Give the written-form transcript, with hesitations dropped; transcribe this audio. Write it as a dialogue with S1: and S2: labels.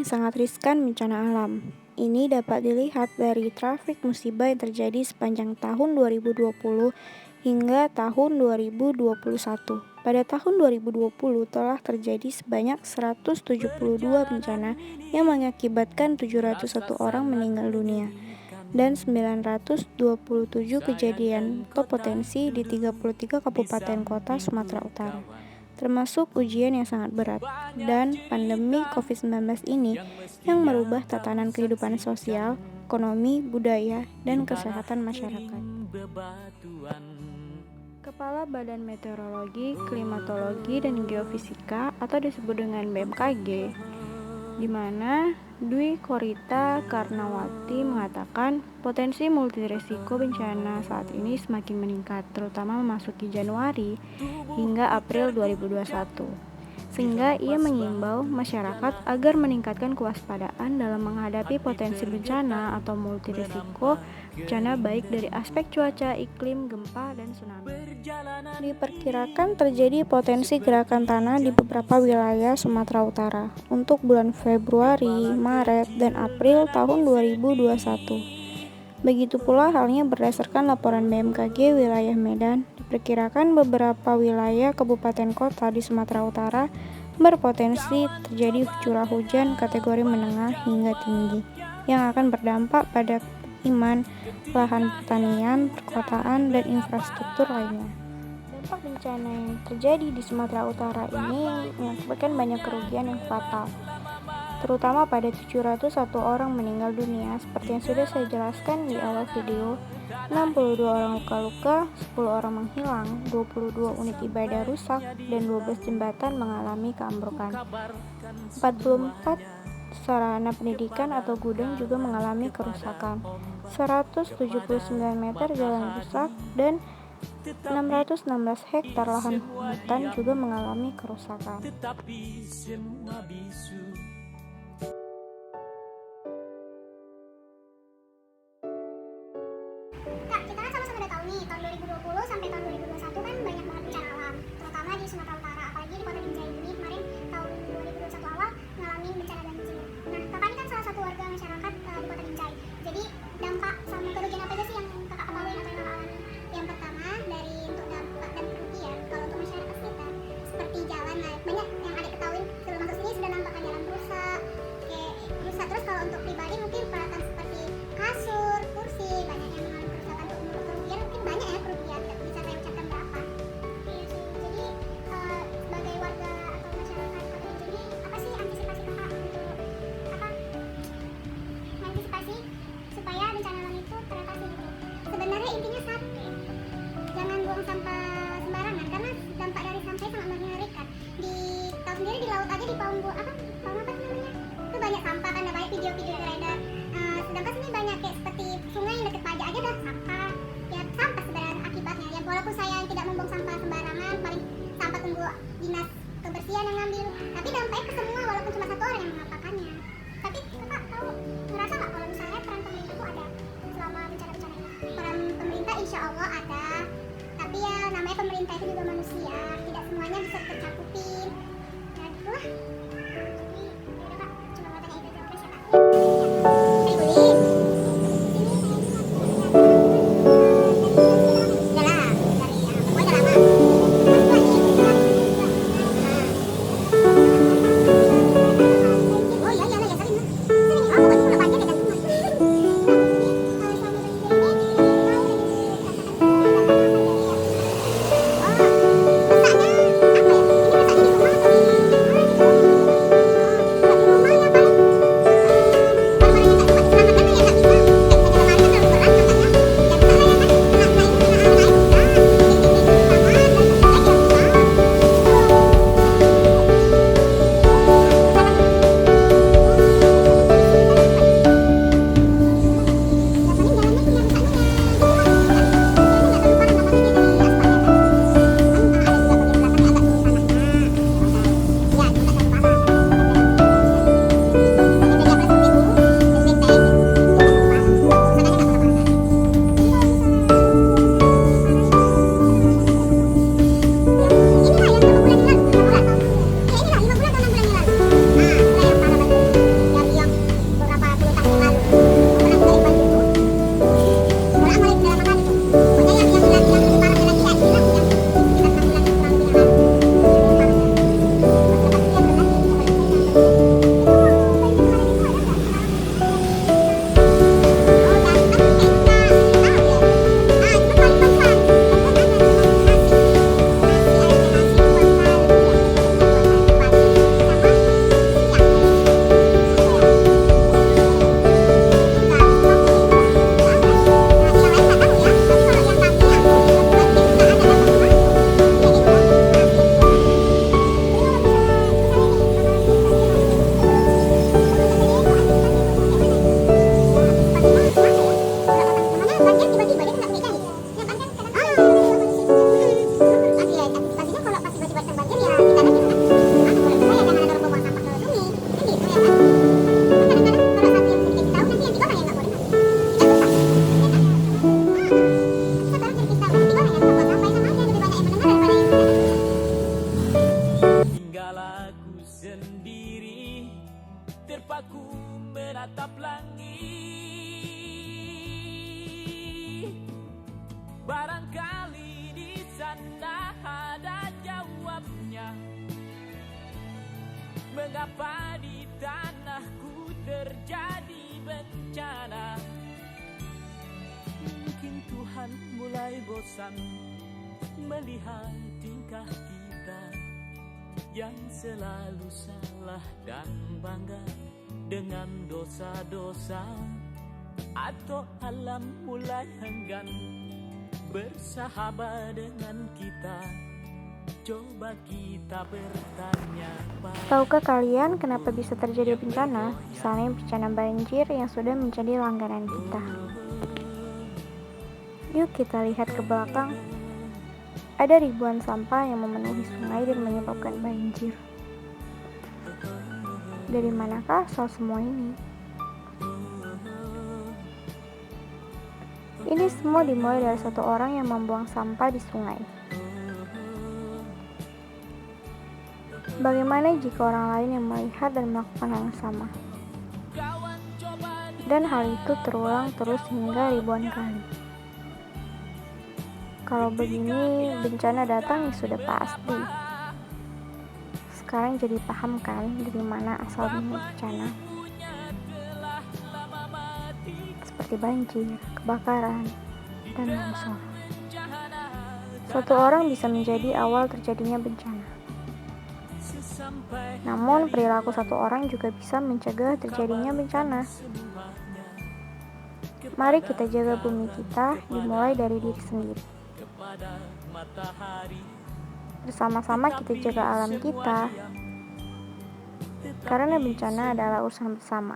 S1: sangat riskan bencana alam. Ini dapat dilihat dari trafik musibah yang terjadi sepanjang tahun 2020 hingga tahun 2021. Pada tahun 2020 telah terjadi sebanyak 172 bencana yang mengakibatkan 701 orang meninggal dunia dan 927 kejadian atau potensi di 33 kabupaten kota Sumatera Utara, termasuk ujian yang sangat berat dan pandemi COVID-19 ini yang merubah tatanan kehidupan sosial, ekonomi, budaya, dan kesehatan masyarakat. Kepala Badan Meteorologi, Klimatologi, dan Geofisika atau disebut dengan BMKG, di mana Dwi Korita Karnawati mengatakan potensi multiresiko bencana saat ini semakin meningkat, terutama memasuki Januari hingga April 2021. Sehingga ia mengimbau masyarakat agar meningkatkan kewaspadaan dalam menghadapi potensi bencana atau multiresiko bencana baik dari aspek cuaca, iklim, gempa, dan tsunami. Diperkirakan terjadi potensi gerakan tanah di beberapa wilayah Sumatera Utara untuk bulan Februari, Maret, dan April tahun 2021. Begitu pula halnya berdasarkan laporan BMKG wilayah Medan, diperkirakan beberapa wilayah kabupaten kota di Sumatera Utara berpotensi terjadi curah hujan kategori menengah hingga tinggi yang akan berdampak pada pemukiman, lahan pertanian, perkotaan, dan infrastruktur lainnya. Dampak bencana yang terjadi di Sumatera Utara ini mengakibatkan banyak kerugian yang fatal, terutama pada 701 orang meninggal dunia seperti yang sudah saya jelaskan di awal video. 62 orang luka-luka, 10 orang menghilang, 22 unit ibadah rusak, dan 12 jembatan mengalami keambrukan. 44 sarana pendidikan atau gudang juga mengalami kerusakan. 179 meter jalan rusak dan 616 hektar lahan hutan juga mengalami kerusakan.
S2: Kak, kita kan sama-sama udah tahu nih, tahun 2020 sampai tahun 2021 kan banyak banget bencana alam, terutama di Sumatera Utara, apalagi di Kota Binjai ini kemarin tahun 2021 awal ngalamin bencana banjir. Nah, Kakak ini kan salah satu warga masyarakat di Kota Binjai. Jadi dampak sama kerugian apa aja sih yang Kakak ketahui atau yang Kakak alami? Yang pertama dari untuk dampak dan kerugian, kalau untuk masyarakat sekitar seperti jalan, nah banyak yang ada ketahui sebelum masuk sini sudah nampakkan jalan rusak, terus kalau untuk pribadi mungkin peralatan seperti kasur, kursi, banyak yang mengalami kerusakan. Untuk kerugian mungkin banyak ya kerugian, tidak bisa saya ucapkan berapa. Jadi sebagai warga atau masyarakat Kota Binjai ini apa sih antisipasi Kakak untuk mengantisipasi supaya bencana alam itu teratasi gitu? Sebenarnya intinya satu, jangan buang sampah sembarangan karena dampak dari sampah sangat mengerikan. Tahu sendiri di laut aja di paung apa namanya? Itu banyak sampah kan, ada banyak video-video yang beredar. Sedangkan sini banyak kayak seperti sungai yang deket pajak aja dah sampah. Ya sampah sebenarnya akibatnya. Ya walaupun saya tidak membuang sampah sembarangan, paling sampah tunggu dinas kebersihan yang ngambil. Tapi dampaknya ke semua walaupun cuma satu orang yang mengapakannya. Tapi Kakak tahu ngerasa nggak kalau misalnya peran pemerintah itu ada selama bencana-bencana ini? Peran pemerintah insya Allah ada. Tapi ya namanya pemerintah itu juga manusia, tidak semuanya bisa tercakupin. Ya gitulah. Jadi ya Kak, cuma mau tanya itu aja ya Kak.
S3: Barangkali di sana ada jawabnya. Mengapa di tanahku terjadi bencana? Mungkin Tuhan mulai bosan melihat tingkah kita yang selalu salah dan bangga dengan dosa-dosa. Atau alam mulai enggan bersahabat dengan kita. Coba kita bertanya.
S1: Tahukah kalian kenapa bisa terjadi bencana? Misalnya bencana banjir yang sudah menjadi langganan kita. Yuk kita lihat ke belakang. Ada ribuan sampah yang memenuhi sungai dan menyebabkan banjir. Dari manakah asal semua ini? Ini semua dimulai dari satu orang yang membuang sampah di sungai. Bagaimana jika orang lain yang melihat dan melakukan hal yang sama? Dan hal itu terulang terus hingga ribuan kali. Kalau begini, bencana datang ya sudah pasti. Sekarang jadi paham kan dari mana asalnya bencana? Seperti banjir, kebakaran, dan longsor. Satu orang bisa menjadi awal terjadinya bencana. Namun perilaku satu orang juga bisa mencegah terjadinya bencana. Mari kita jaga bumi kita, dimulai dari diri sendiri. Bersama-sama kita jaga alam kita, karena bencana adalah urusan bersama.